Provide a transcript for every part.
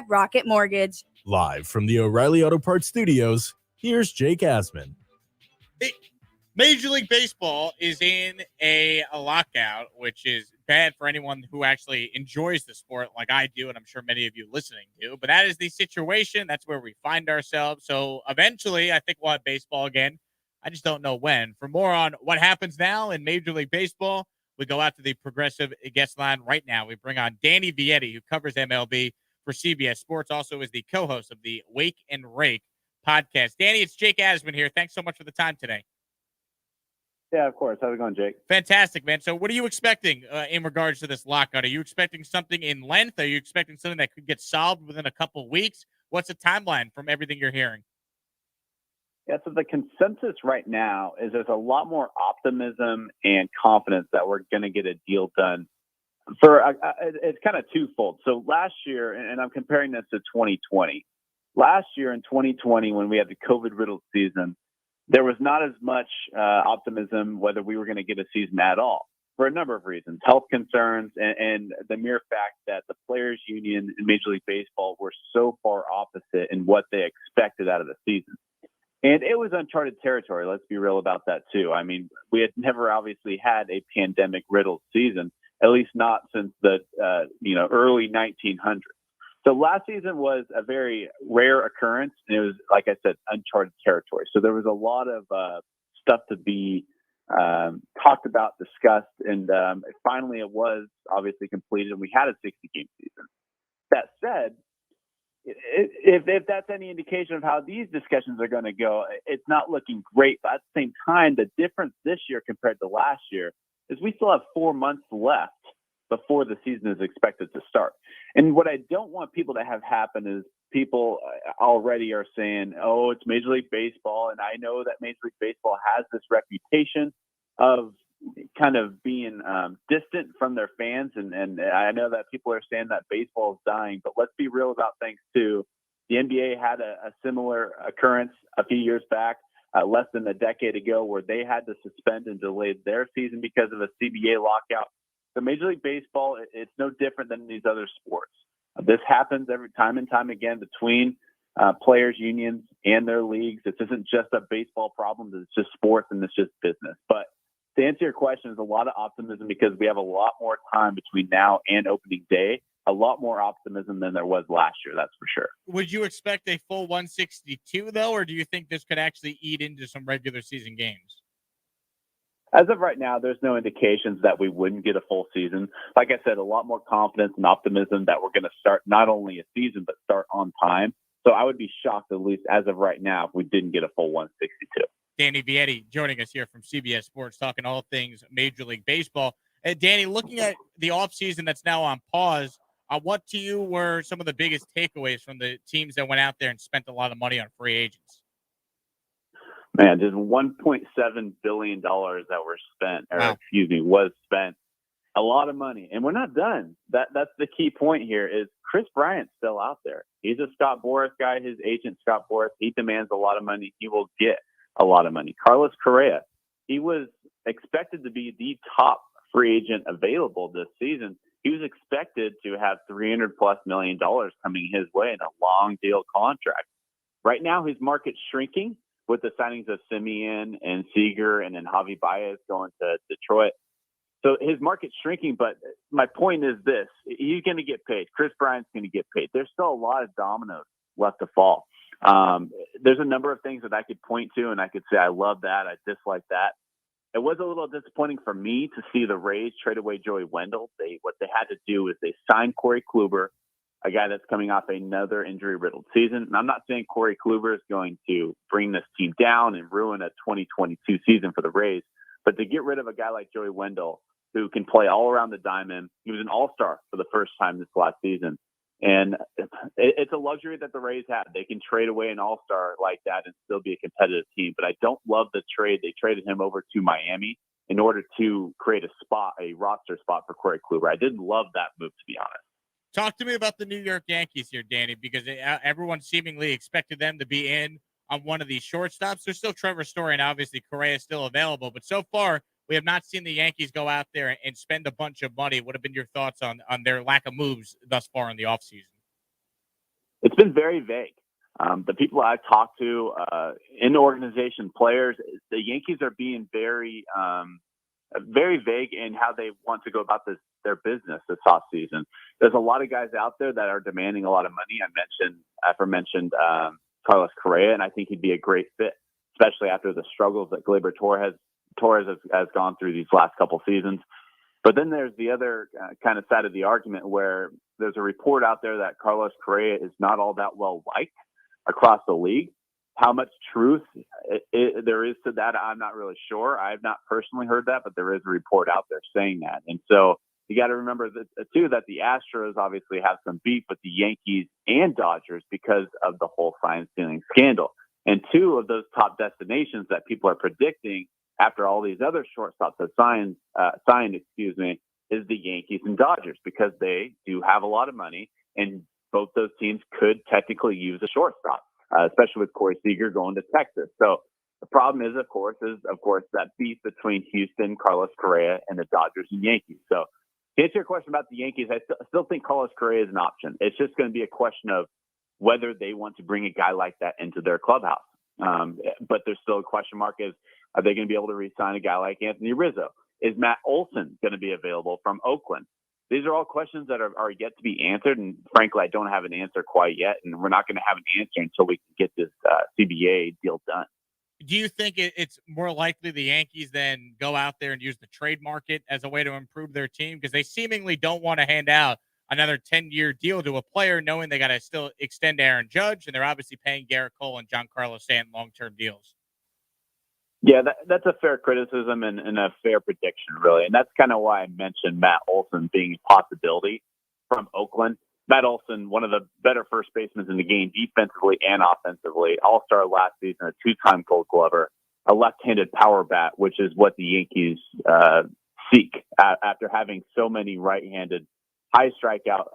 Rocket Mortgage. Live from the O'Reilly Auto Parts Studios, here's Jake Asman. Major League Baseball is in a lockout, which is bad for anyone who actually enjoys the sport like I do, and I'm sure many of you listening do. But that is the situation. That's where we find ourselves. So eventually, I think we'll have baseball again. I just don't know when. For more on what happens now in Major League Baseball, we go out to the Progressive guest line right now. We bring on Danny Vietti, who covers MLB for CBS Sports, also is the co-host of the Wake and Rake podcast. Danny, it's Jake Asman here. Thanks so much for the time today. Yeah, of course. How's it going, Jake? Fantastic, man. So what are you expecting in regards to this lockout? Are you expecting something in length? Are you expecting something that could get solved within a couple of weeks? What's the timeline from everything you're hearing? Yeah, so the consensus right now is there's a lot more optimism and confidence that we're going to get a deal done. It's kind of twofold. So last year, and I'm comparing this to 2020. Last year in 2020, when we had the COVID-riddled season, there was not as much optimism whether we were going to get a season at all for a number of reasons, health concerns, and the mere fact that the Players Union in Major League Baseball were so far opposite in what they expected out of the season. And it was uncharted territory. Let's be real about that, too. I mean, we had never obviously had a pandemic-riddled season, at least not since the early 1900s. So last season was a very rare occurrence, and it was, like I said, uncharted territory. So there was a lot of stuff to be talked about, discussed, and finally it was obviously completed, and we had a 60-game season. That said, if that's any indication of how these discussions are going to go, it's not looking great. But at the same time, the difference this year compared to last year is we still have 4 months left before the season is expected to start. And what I don't want people to have happen is people already are saying, oh, it's Major League Baseball. And I know that Major League Baseball has this reputation of kind of being distant from their fans. And I know that people are saying that baseball is dying, but let's be real about things too. The NBA had a similar occurrence a few years back, less than a decade ago, where they had to suspend and delay their season because of a CBA lockout. So Major League Baseball, it's no different than these other sports. This happens every time and time again between players' unions and their leagues. This isn't just a baseball problem. It's just sports and it's just business. But to answer your question, there's a lot of optimism because we have a lot more time between now and opening day, a lot more optimism than there was last year, that's for sure. Would you expect a full 162, though, or do you think this could actually eat into some regular season games? As of right now, there's no indications that we wouldn't get a full season. Like I said, a lot more confidence and optimism that we're going to start not only a season, but start on time. So I would be shocked, at least as of right now, if we didn't get a full 162. Danny Vietti joining us here from CBS Sports, talking all things Major League Baseball. Danny, looking at the offseason that's now on pause, what to you were some of the biggest takeaways from the teams that went out there and spent a lot of money on free agents? Man, there's $1.7 billion that was spent. A lot of money. And we're not done. That's the key point here is Chris Bryant's still out there. He's a Scott Boras guy. His agent, Scott Boras, he demands a lot of money. He will get a lot of money. Carlos Correa, he was expected to be the top free agent available this season. He was expected to have $300+ million coming his way in a long deal contract. Right now, his market's shrinking with the signings of Simeon and Seager and then Javi Baez going to Detroit. So his market's shrinking, but my point is this. He's going to get paid. Chris Bryant's going to get paid. There's still a lot of dominoes left to fall. There's a number of things that I could point to, and I could say I love that, I dislike that. It was a little disappointing for me to see the Rays trade away Joey Wendell. What they had to do is they signed Corey Kluber, a guy that's coming off another injury-riddled season. And I'm not saying Corey Kluber is going to bring this team down and ruin a 2022 season for the Rays, but to get rid of a guy like Joey Wendell, who can play all around the diamond, he was an all-star for the first time this last season. And it's a luxury that the Rays have. They can trade away an all-star like that and still be a competitive team. But I don't love the trade. They traded him over to Miami in order to create a roster spot for Corey Kluber. I didn't love that move, to be honest. Talk to me about the New York Yankees here, Danny, because everyone seemingly expected them to be in on one of these shortstops. There's still Trevor Story, and obviously Correa is still available. But so far, we have not seen the Yankees go out there and spend a bunch of money. What have been your thoughts on their lack of moves thus far in the offseason? It's been very vague. The people I've talked to in the organization, players, the Yankees are being very, very vague in how they want to go about their business this offseason. There's a lot of guys out there that are demanding a lot of money. I mentioned Carlos Correa, and I think he'd be a great fit, especially after the struggles that Gleyber Torres has gone through these last couple seasons. But then there's the other kind of side of the argument where there's a report out there that Carlos Correa is not all that well liked across the league. How much truth there is to that, I'm not really sure. I have not personally heard that, but there is a report out there saying that. And so you got to remember too that the Astros obviously have some beef with the Yankees and Dodgers because of the whole sign stealing scandal. And two of those top destinations that people are predicting after all these other shortstops have signed, is the Yankees and Dodgers, because they do have a lot of money, and both those teams could technically use a shortstop, especially with Corey Seager going to Texas. So the problem is, of course, that beef between Houston, Carlos Correa, and the Dodgers and Yankees. So to answer your question about the Yankees, I still think Carlos Correa is an option. It's just going to be a question of whether they want to bring a guy like that into their clubhouse. But there's still a question mark is, are they going to be able to re-sign a guy like Anthony Rizzo? Is Matt Olson going to be available from Oakland? These are all questions that are yet to be answered. And frankly, I don't have an answer quite yet. And we're not going to have an answer until we can get this CBA deal done. Do you think it's more likely the Yankees then go out there and use the trade market as a way to improve their team? Because they seemingly don't want to hand out another 10-year deal to a player, knowing they got to still extend Aaron Judge, and they're obviously paying Garrett Cole and Giancarlo Stanton long-term deals. Yeah, that's a fair criticism and a fair prediction, really. And that's kind of why I mentioned Matt Olson being a possibility from Oakland. Matt Olson, one of the better first basemen in the game, defensively and offensively, all-star last season, a two-time Gold Glover, a left-handed power bat, which is what the Yankees seek after having so many right-handed high strikeout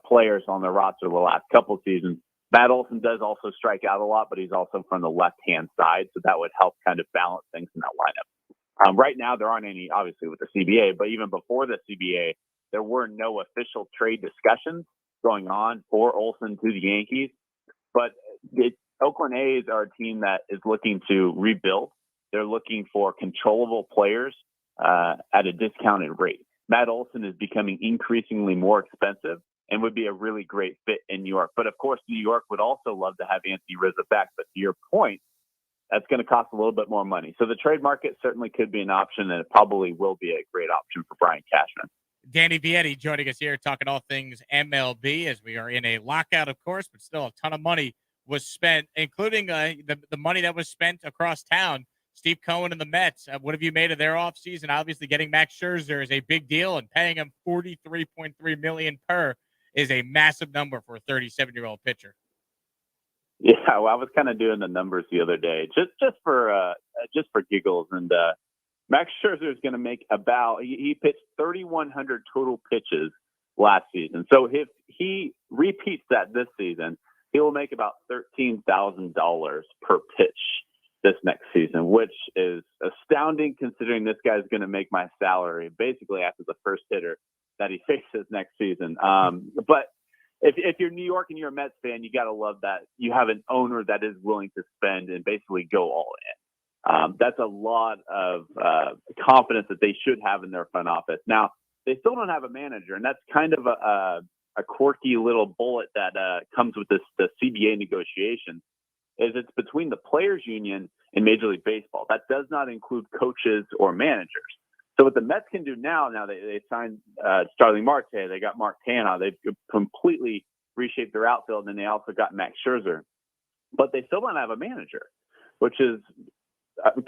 players on their roster the last couple seasons. Matt Olson does also strike out a lot, but he's also from the left-hand side, so that would help kind of balance things in that lineup. Right now, there aren't any, obviously, with the CBA, but even before the CBA, there were no official trade discussions going on for Olson to the Yankees. But the Oakland A's are a team that is looking to rebuild. They're looking for controllable players at a discounted rate. Matt Olson is becoming increasingly more expensive and would be a really great fit in New York. But of course, New York would also love to have Anthony Rizzo back. But to your point, that's going to cost a little bit more money. So the trade market certainly could be an option, and it probably will be a great option for Brian Cashman. Danny Vietti joining us here, talking all things MLB, as we are in a lockout, of course, but still a ton of money was spent, including the money that was spent across town. Steve Cohen and the Mets, what have you made of their offseason? Obviously, getting Max Scherzer is a big deal, and paying him $43.3 million per is a massive number for a 37-year-old pitcher. Yeah, well, I was kind of doing the numbers the other day, just for giggles, and Max Scherzer is going to make he pitched 3,100 total pitches last season. So if he repeats that this season, he will make about $13,000 per pitch this next season, which is astounding considering this guy's going to make my salary basically after the first hitter that he faces next season. But if you're New York and you're a Mets fan, you got to love that you have an owner that is willing to spend and basically go all in. That's a lot of confidence that they should have in their front office. Now, they still don't have a manager, and that's kind of a quirky little bullet that comes with the CBA negotiation. Is it's between the players union and Major League Baseball. That does not include coaches or managers. So what the Mets can do now they signed Starling Marte, they got Mark Canha, they've completely reshaped their outfield, and they also got Max Scherzer. But they still don't have a manager, which is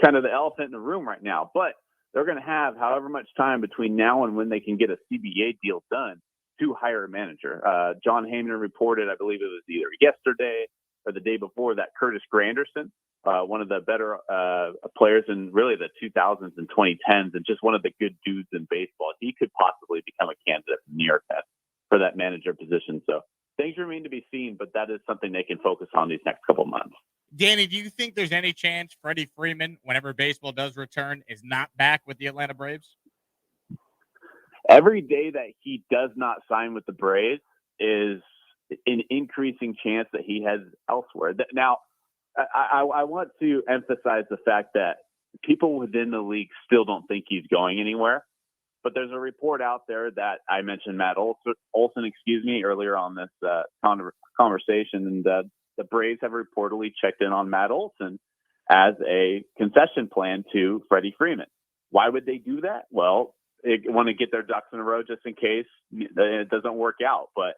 kind of the elephant in the room right now. But they're going to have however much time between now and when they can get a CBA deal done to hire a manager. John Heyman reported, I believe it was either yesterday or the day before, that Curtis Granderson, one of the better players in really the 2000s and 2010s, and just one of the good dudes in baseball, he could possibly become a candidate for New York Mets for that manager position. So things remain to be seen, but that is something they can focus on these next couple of months. Danny, do you think there's any chance Freddie Freeman, whenever baseball does return, is not back with the Atlanta Braves? Every day that he does not sign with the Braves is an increasing chance that he heads elsewhere. Now, I want to emphasize the fact that people within the league still don't think he's going anywhere. But there's a report out there that I mentioned Matt Olson, earlier on this conversation, and the Braves have reportedly checked in on Matt Olson as a concession plan to Freddie Freeman. Why would they do that? Well, they want to get their ducks in a row just in case it doesn't work out. But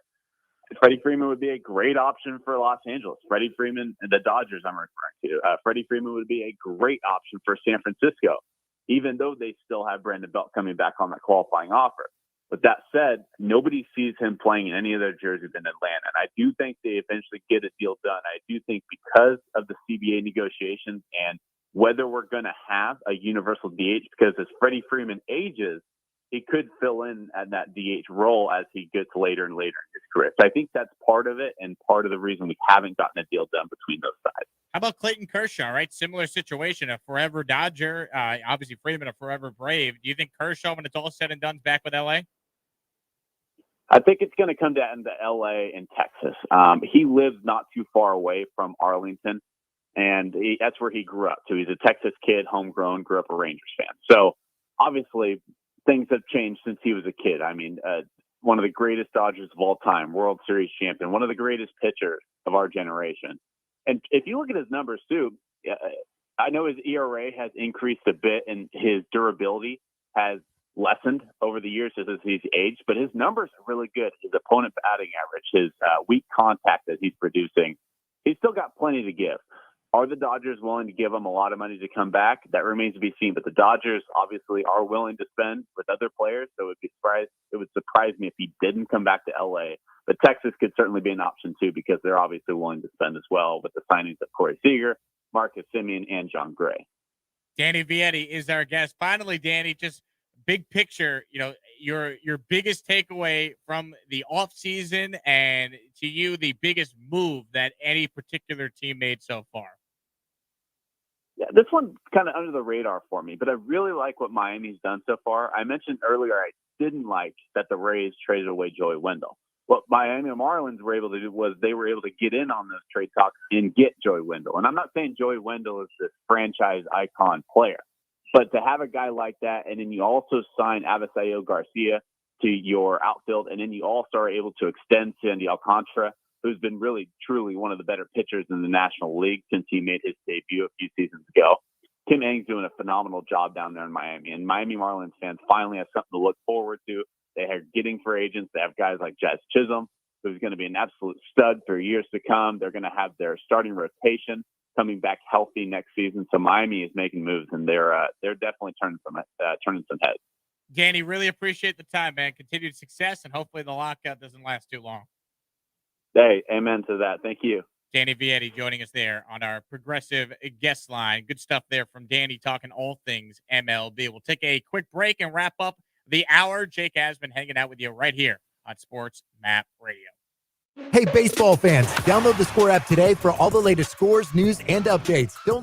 Freddie Freeman would be a great option for Los Angeles. Freddie Freeman, the Dodgers I'm referring to. Freddie Freeman would be a great option for San Francisco, even though they still have Brandon Belt coming back on that qualifying offer. But that said, nobody sees him playing in any other jerseys in Atlanta. And I do think they eventually get a deal done. I do think because of the CBA negotiations and whether we're going to have a universal DH, because as Freddie Freeman ages, he could fill in at that DH role as he gets later and later in his career. So I think that's part of it and part of the reason we haven't gotten a deal done between those sides. How about Clayton Kershaw, right? Similar situation, a forever Dodger, obviously Freeman, a forever Brave. Do you think Kershaw, when it's all said and done, is back with LA? I think it's going to come down to LA and Texas. He lives not too far away from Arlington, and that's where he grew up. So he's a Texas kid, homegrown, grew up a Rangers fan. So obviously things have changed since he was a kid. I mean, one of the greatest Dodgers of all time, World Series champion, one of the greatest pitchers of our generation. And if you look at his numbers too, I know his ERA has increased a bit and his durability has lessened over the years as he's aged, but his numbers are really good. His opponent batting average, his weak contact that he's producing, he's still got plenty to give. Are the Dodgers willing to give him a lot of money to come back? That remains to be seen. But the Dodgers obviously are willing to spend with other players, so it would surprise me if he didn't come back to LA. But Texas could certainly be an option too, because they're obviously willing to spend as well with the signings of Corey Seager, Marcus Semien, and John Gray. Danny Vietti is our guest. Finally, Danny, just big picture, your biggest takeaway from the offseason and to you, the biggest move that any particular team made so far. Yeah, this one's kind of under the radar for me, but I really like what Miami's done so far. I mentioned earlier I didn't like that the Rays traded away Joey Wendell. What Miami Marlins were able to do was they were able to get in on those trade talks and get Joey Wendell. And I'm not saying Joey Wendell is this franchise icon player, but to have a guy like that, and then you also sign Avisaíl Garcia to your outfield, and then you also are able to extend Sandy Alcantara, who's been really, truly one of the better pitchers in the National League since he made his debut a few seasons ago. Tim Eng's doing a phenomenal job down there in Miami, and Miami Marlins fans finally have something to look forward to. They are getting for agents. They have guys like Jazz Chisholm, who's going to be an absolute stud for years to come. They're going to have their starting rotation coming back healthy next season. So Miami is making moves, and they're definitely turning some heads. Danny, really appreciate the time, man. Continued success, and hopefully the lockout doesn't last too long. Hey, amen to that. Thank you. Danny Vietti joining us there on our progressive guest line. Good stuff there from Danny, talking all things MLB. We'll take a quick break and wrap up the hour. Jake has been hanging out with you right here on Sports Map Radio. Hey, baseball fans, download the Score app today for all the latest scores, news, and updates. Don't